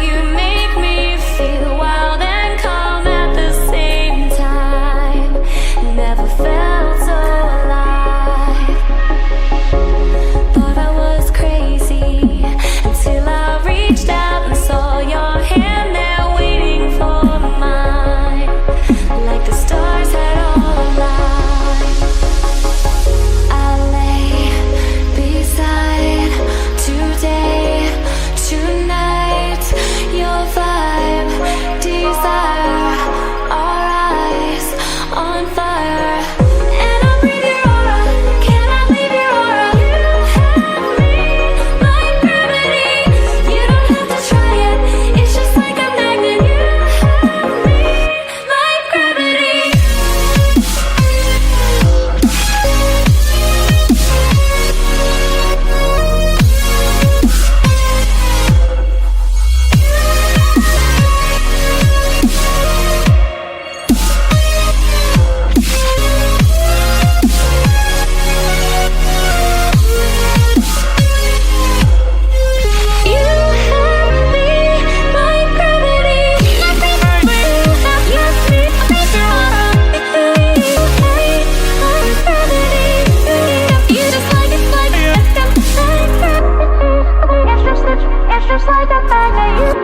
you make me feel wild and calm at the same time. Never felt so alive. Thought I was crazy until I reached out and saw your hand there waiting for mine, like the stars had all aligned. I lay beside today, tonight, your vibe, desire, our eyes on fire. And I breathe your aura, cannot leave your aura. You have me like gravity. You don't have to try it, it's just like a magnet. You have me like gravity. You have me like gravity. You have me like gravity. You just like it, like it's just like a magnet.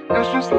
It's just